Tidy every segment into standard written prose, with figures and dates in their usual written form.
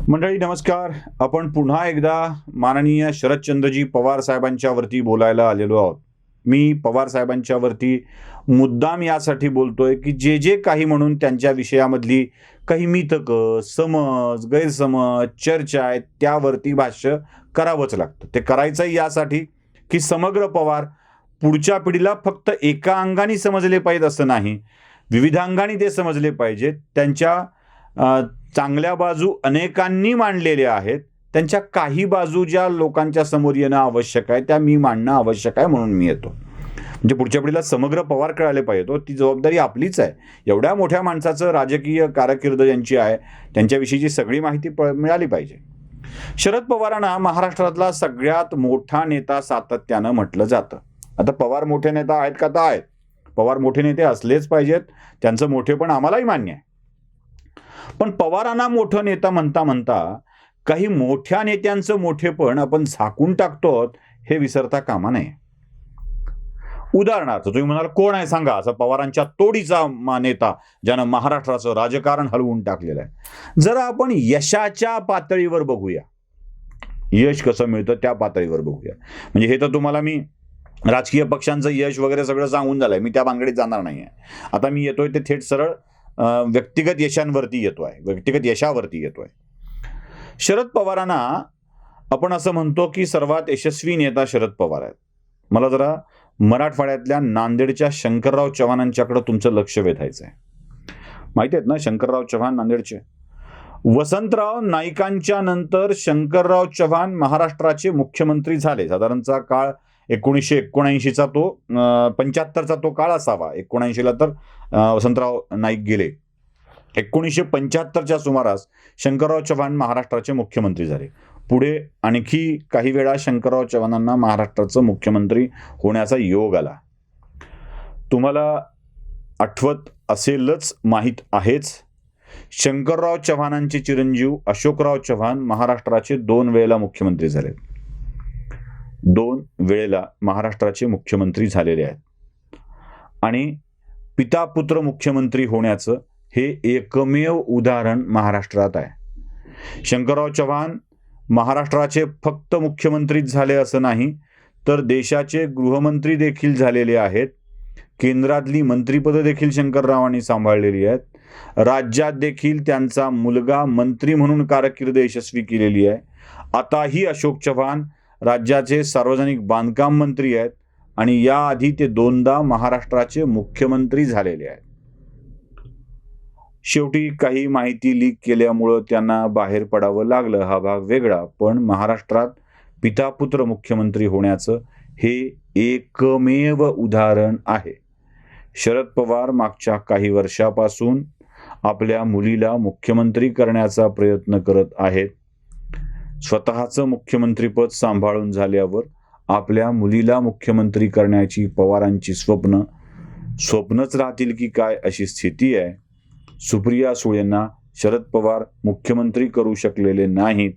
मंडळी नमस्कार. आपण पुन्हा एकदा माननीय शरदचंद्रजी पवार साहेबांच्या वरती बोलायला आलेलो आहोत. मी पवार साहेबांच्या वरती मुद्दाम यासाठी बोलतोय की जे जे काही म्हणून त्यांच्या विषयामधली काही मिथकं, समज, गैरसमज, चर्चा आहेत त्यावरती भाष्य करावंच लागतं. ते करायचंही यासाठी की समग्र पवार पुढच्या पिढीला फक्त एका अंगाने समजले पाहिजेत असं नाही, विविध अंगाने ते समजले पाहिजेत. त्यांच्या चांगल्या बाजू अनेकांनी मांडलेल्या आहेत. त्यांच्या काही बाजू ज्या लोकांच्या समोर येणं आवश्यक आहे त्या मी मांडणं आवश्यक आहे, म्हणून मी येतो. म्हणजे पुढच्या पिढीला समग्र पवार कळाले पाहिजे. ती जबाबदारी आपलीच आहे. एवढ्या मोठ्या माणसाचं राजकीय कारकीर्द ज्यांची आहे त्यांच्याविषयीची सगळी माहिती मिळाली पाहिजे. शरद पवारांना महाराष्ट्रातला सगळ्यात मोठा नेता सातत्यानं म्हटलं जातं. आता पवार मोठे नेता आहेत का? तर आहेत. पवार मोठे नेते असलेच पाहिजेत. त्यांचं मोठेपण आम्हालाही मान्य आहे. पण पवारांना मोठं नेता म्हणता म्हणता काही मोठ्या नेत्यांचं मोठेपण आपण झाकून टाकतो हे विसरता कामा नये. उदाहरणार्थ तुम्ही म्हणाल कोण आहे सांगा असं पवारांच्या तोडीचा नेता ज्यानं महाराष्ट्राचं राजकारण हलवून टाकलेलं आहे. जरा आपण यशाच्या पातळीवर बघूया. यश कसं मिळतं त्या पातळीवर बघूया. म्हणजे हे तर तुम्हाला मी राजकीय पक्षांचं यश वगैरे सगळं सांगून झालंय. मी त्या भानगडीत जाणार नाहीये. आता मी येतोय ते थेट सरळ व्यक्तिगत यशांवरती येतोय. व्यक्तिगत यशावरती येतोय. शरद पवारांना आपण असं म्हणतो की सर्वात यशस्वी नेता शरद पवार आहेत. मला जरा मराठवाड्यातल्या नांदेडच्या शंकरराव चव्हाणांच्याकडे तुमचं लक्ष वेधायचं आहे. माहिती आहेत ना शंकरराव चव्हाण नांदेडचे? वसंतराव नाईकांच्या नंतर शंकरराव चव्हाण महाराष्ट्राचे मुख्यमंत्री झाले. साधारणचा काळ 1979चा तो 75चा तो काळ असावा. 79ला तर वसंतराव नाईक गेले. 1975च्या सुमारास शंकरराव चव्हाण महाराष्ट्राचे मुख्यमंत्री झाले. पुढे आणखी काही वेळा शंकरराव चव्हाणांना महाराष्ट्राचं मुख्यमंत्री होण्याचा योग आला. तुम्हाला आठवत असेलच, माहीत आहेच, शंकरराव चव्हाणांचे चिरंजीव अशोकराव चव्हाण महाराष्ट्राचे 2 वेळेला मुख्यमंत्री झाले. 2 वेळेला महाराष्ट्राचे मुख्यमंत्री झालेले आहेत. आणि पिता पुत्र मुख्यमंत्री होण्याचं हे एकमेव उदाहरण महाराष्ट्रात आहे. शंकरराव चव्हाण महाराष्ट्राचे फक्त मुख्यमंत्रीच झाले असं नाही, तर देशाचे गृहमंत्री देखील झालेले आहेत. केंद्रातली मंत्रिपदं देखील शंकररावांनी सांभाळलेली आहेत. राज्यात देखील त्यांचा मुलगा मंत्री म्हणून कारकीर्द यशस्वी केलेली आहे. आताही अशोक चव्हाण राज्याचे सार्वजनिक बांधकाम मंत्री आहेत आणि याआधी ते 2दा महाराष्ट्राचे मुख्यमंत्री झालेले आहेत. शेवटी काही माहिती लीक केल्यामुळं त्यांना बाहेर पडावं लागलं, हा भाग वेगळा. पण महाराष्ट्रात पितापुत्र मुख्यमंत्री होण्याचं हे एकमेव उदाहरण आहे. शरद पवार मागच्या काही वर्षापासून आपल्या मुलीला मुख्यमंत्री करण्याचा प्रयत्न करत आहेत. स्वतःचं मुख्यमंत्रीपद सांभाळून झाल्यावर आपल्या मुलीला मुख्यमंत्री करण्याची पवारांची स्वप्नच राहतील की काय अशी स्थिती आहे. सुप्रिया सुळेंना शरद पवार मुख्यमंत्री करू शकलेले नाहीत.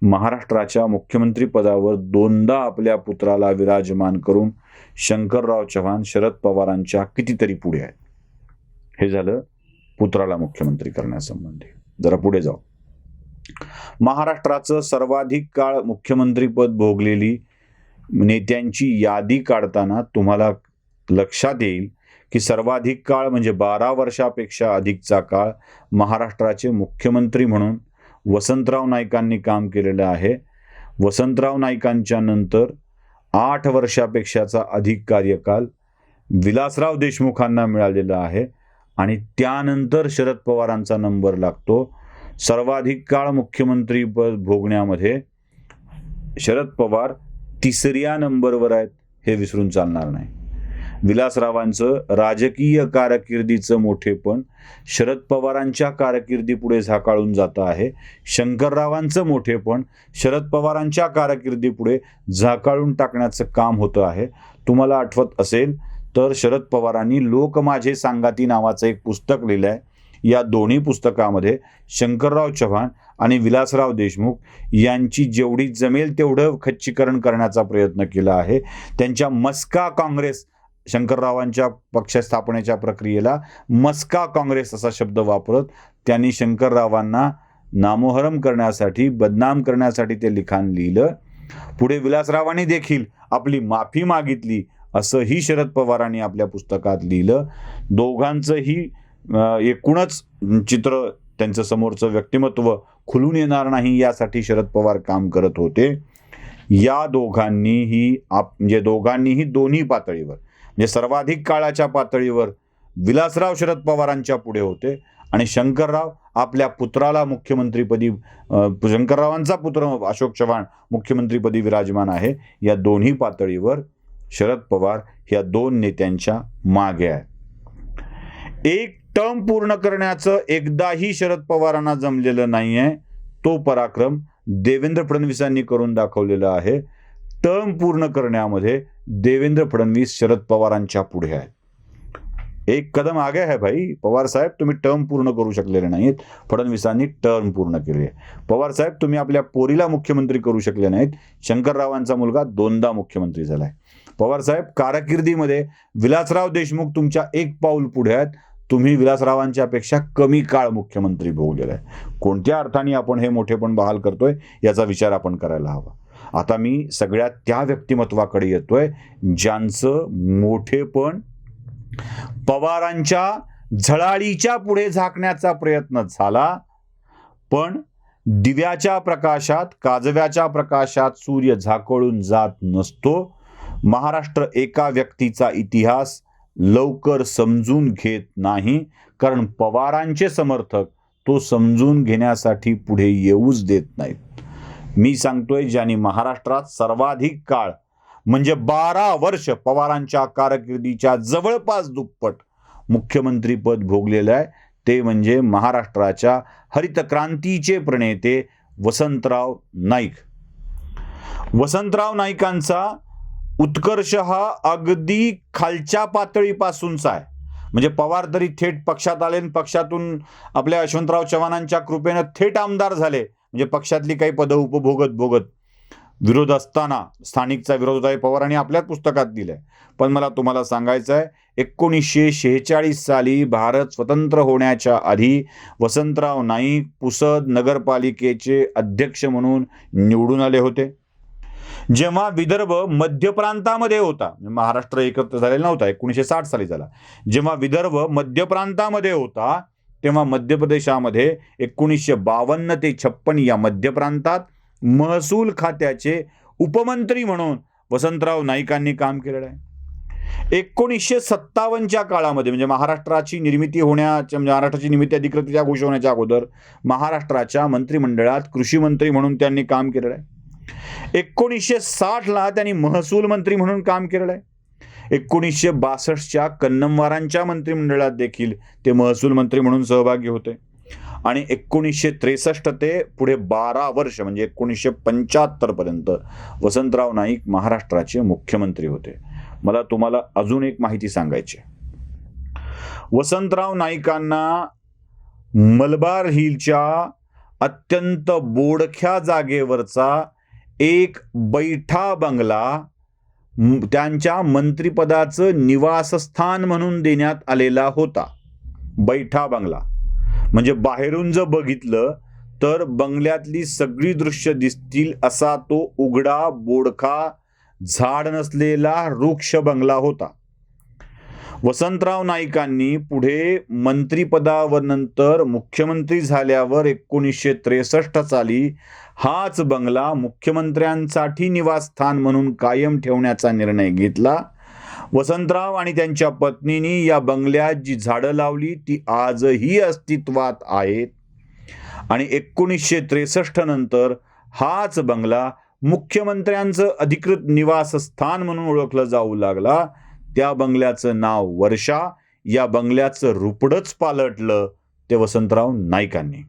महाराष्ट्राच्या मुख्यमंत्रीपदावर 2दा आपल्या पुत्राला विराजमान करून शंकरराव चव्हाण शरद पवारांच्या कितीतरी पुढे आहेत. हे झालं पुत्राला मुख्यमंत्री करण्यासंबंधी. जरा पुढे जाऊ. महाराष्ट्राचं सर्वाधिक काळ मुख्यमंत्रीपद भोगलेली नेत्यांची यादी काढताना तुम्हाला लक्षात येईल की सर्वाधिक काळ म्हणजे 12 वर्षापेक्षा अधिकचा काळ महाराष्ट्राचे मुख्यमंत्री म्हणून वसंतराव नाईकांनी काम केलेलं आहे. वसंतराव नाईकांच्या नंतर 8 वर्षापेक्षाचा अधिक कार्यकाल विलासराव देशमुखांना मिळालेला आहे आणि त्यानंतर शरद पवारांचा नंबर लागतो. सर्वाधिक काळ मुख्यमंत्रीपद भोगण्यामध्ये शरद पवार 3ऱ्या नंबरवर आहेत, हे विसरून चालणार नाही. विलासरावांचं राजकीय कारकिर्दीचं मोठेपण शरद पवारांच्या कारकिर्दीपुढे झाकाळून जात आहे. शंकररावांचं मोठेपण शरद पवारांच्या कारकिर्दीपुढे झाकाळून टाकण्याचं काम होतं आहे. तुम्हाला आठवत असेल तर शरद पवारांनी लोक माझे सांगाती नावाचं एक पुस्तक लिहिलं आहे. या दोन्ही पुस्तकामध्ये शंकरराव चव्हाण आणि विलासराव देशमुख यांची जेवढी जमेल तेवढं खच्चीकरण करण्याचा प्रयत्न केला आहे. त्यांच्या मस्का काँग्रेस, शंकररावांच्या पक्ष स्थापनेच्या प्रक्रियेला मस्का काँग्रेस असा शब्द वापरत त्यांनी शंकररावांना नामोहरम करण्यासाठी, बदनाम करण्यासाठी ते लिखाण लिहिलं. पुढे विलासरावांनी देखील आपली माफी मागितली असंही शरद पवारांनी आपल्या पुस्तकात लिहिलं. दोघांचंही एकूणच चित्र, त्यांचं समोरचं व्यक्तिमत्व खुलून येणार नाही यासाठी शरद पवार काम करत होते. या दोघांनीही दोन्ही पातळीवर, म्हणजे सर्वाधिक काळाच्या पातळीवर विलासराव शरद पवारांच्या पुढे होते आणि शंकरराव आपल्या पुत्राला मुख्यमंत्रीपदी, शंकररावांचा पुत्र अशोक चव्हाण मुख्यमंत्रीपदी विराजमान आहे. या दोन्ही पातळीवर शरद पवार या दोन नेत्यांच्या मागे आहे. एक टर्म पूर्ण करण्याचं एकदाही शरद पवारांना जमलेलं नाहीये. तो पराक्रम देवेंद्र फडणवीसांनी करून दाखवलेला आहे. टर्म पूर्ण करण्यामध्ये देवेंद्र फडणवीस शरद पवारांच्या पुढे आहेत. एक कदम आगे है भाई. पवार साहेब, तुम्ही टर्म पूर्ण करू शकलेले नाहीत, फडणवीसांनी टर्म पूर्ण केली आहे. पवार साहेब, तुम्ही आपल्या पोरीला मुख्यमंत्री करू शकले नाहीत, शंकररावांचा मुलगा 2दा मुख्यमंत्री झालाय. पवार साहेब, कारकिर्दीमध्ये विलासराव देशमुख तुमच्या एक पाऊल पुढे आहेत, तुम्ही विलासरावांच्या पेक्षा कमी काळ मुख्यमंत्री भोगलेला आहे. कोणत्या अर्थाने आपण हे मोठेपण बहाल करतोय याचा विचार आपण करायला हवा. आता मी सगळ्यात त्या व्यक्तिमत्वाकडे येतोय ज्यांचं मोठेपण पवारांच्या झळाळीच्या पुढे झाकण्याचा प्रयत्न झाला, पण दिव्याच्या प्रकाशात, काजव्याच्या प्रकाशात सूर्य झाकोळून जात नसतो. महाराष्ट्र एका व्यक्तीचा इतिहास लवकर समजून घेत नाही, कारण पवारांचे समर्थक तो समजून घेण्यासाठी पुढे येऊच देत नाहीत. मी सांगतोय, ज्यांनी महाराष्ट्रात सर्वाधिक काळ म्हणजे 12 वर्ष पवारांच्या कारकिर्दीच्या जवळपास दुप्पट मुख्यमंत्रीपद भोगलेलं आहे, ते म्हणजे महाराष्ट्राच्या हरित क्रांतीचे प्रणेते वसंतराव नाईक. वसंतराव नाईकांचा उत्कर्ष हा अगदी खालच्या पातळीपासूनचा आहे. म्हणजे पवार तरी थेट पक्षात आले, पक्षातून आपल्या यशवंतराव चव्हाणांच्या कृपेनं थेट आमदार झाले. म्हणजे पक्षातली काही पदं उपभोगत विरोध असताना स्थानिकचा विरोध होता, हे पवारांनी आपल्याच पुस्तकात दिलंय. पण मला तुम्हाला सांगायचं आहे, 1946 साली भारत स्वतंत्र होण्याच्या आधी वसंतराव नाईक पुसद नगरपालिकेचे अध्यक्ष म्हणून निवडून आले होते. जेव्हा विदर्भ मध्य प्रांतामध्ये होता, महाराष्ट्र एकत्र झालेला नव्हता, 1960 साली झाला. जेव्हा विदर्भ मध्य प्रांतामध्ये होता, तेव्हा मध्य प्रदेशामध्ये 1952 ते 56 या मध्य प्रांतात महसूल खात्याचे उपमंत्री म्हणून वसंतराव नाईकांनी काम केलेलं आहे. 1957च्या काळामध्ये, म्हणजे महाराष्ट्राची निर्मिती होण्याच्या, महाराष्ट्राची निर्मिती अधिकृतरित्या घोषित होण्याच्या अगोदर मंत्रिमंडळाच्या मंत्रिमंडळात कृषी मंत्री म्हणून त्यांनी काम केलेलं आहे. 1960ला त्यांनी महसूल मंत्री म्हणून काम केलेलं आहे. 1962च्या कन्नमवारांच्या मंत्रिमंडळात देखील ते महसूल मंत्री म्हणून सहभागी होते. आणि 1963 ते पुढे 12 वर्ष म्हणजे 1975 पर्यंत वसंतराव नाईक महाराष्ट्राचे मुख्यमंत्री होते. मला तुम्हाला अजून एक माहिती सांगायची. वसंतराव नाईकांना मलबार हिलच्या अत्यंत बोडख्या जागेवरचा एक बैठा बंगला त्यांच्या मंत्रिपदाचं निवासस्थान म्हणून देण्यात आलेला होता. बैठा बंगला म्हणजे बाहेरून जर बघितलं तर बंगल्यातली सगळी दृश्य दिसतील असा तो उघडा, बोडखा, झाड नसलेला वृक्ष बंगला होता. वसंतराव नाईकांनी पुढे मंत्रिपदावर नंतर मुख्यमंत्री झाल्यावर 1963 साली हाच बंगला मुख्यमंत्र्यांसाठी निवासस्थान म्हणून कायम ठेवण्याचा निर्णय घेतला. वसंतराव आणि त्यांच्या पत्नीनी या बंगल्यात जी झाडं लावली ती आजही अस्तित्वात आहेत. आणि 1963 नंतर हाच बंगला मुख्यमंत्र्यांचं अधिकृत निवासस्थान म्हणून ओळखलं जाऊ लागला. त्या बंगल्याचं नाव वर्षा. या बंगल्याचं रुपडच पालटलं ते वसंतराव नाईकांनी.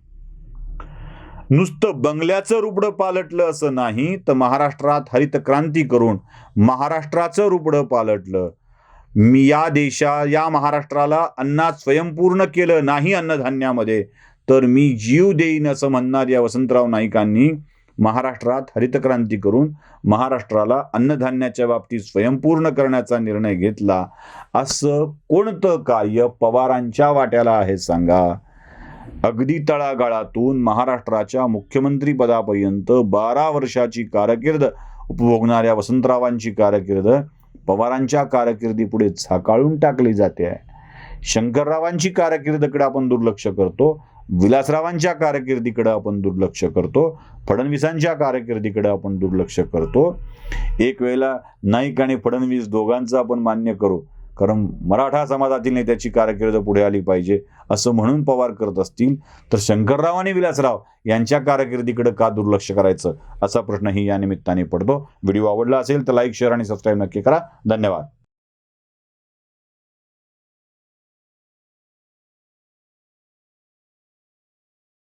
नुसतं बंगल्याचं रुपडं पालटलं असं नाही, तर महाराष्ट्रात हरित क्रांती करून महाराष्ट्राचं रुपडं पालटलं. मी या महाराष्ट्राला अन्नात स्वयंपूर्ण केलं नाही अन्नधान्यामध्ये, तर मी जीव देईन असं म्हणणाऱ्या वसंतराव नाईकांनी महाराष्ट्रात हरित क्रांती करून महाराष्ट्राला अन्नधान्याच्या बाबतीत स्वयंपूर्ण करण्याचा निर्णय घेतला. असं कोणतं कार्य पवारांच्या वाट्याला आहे सांगा? अगदी तळागाळातून महाराष्ट्राच्या मुख्यमंत्री पदापर्यंत 12 वर्षाची कारकीर्द उपभोगणाऱ्या वसंतरावांची कारकीर्द पवारांच्या कारकिर्दीपुढे झाकाळून टाकली जाते आहे. शंकररावांची कारकिर्दीकडे आपण दुर्लक्ष करतो, विलासरावांच्या कारकिर्दीकडे आपण दुर्लक्ष करतो, फडणवीसांच्या कारकिर्दीकडे आपण दुर्लक्ष करतो. एक वेळेला नाईक आणि फडणवीस दोघांचं आपण मान्य करू, कारण मराठा समाजातील नेत्याची कारकीर्द पुढे आली पाहिजे असं म्हणून पवार करत असतील, तर शंकरराव आणि विलासराव यांच्या कारकिर्दीकडे का दुर्लक्ष करायचं असा प्रश्नही या निमित्ताने पडतो. व्हिडिओ आवडला असेल तर लाईक, शेअर आणि सबस्क्राईब नक्की करा. धन्यवाद.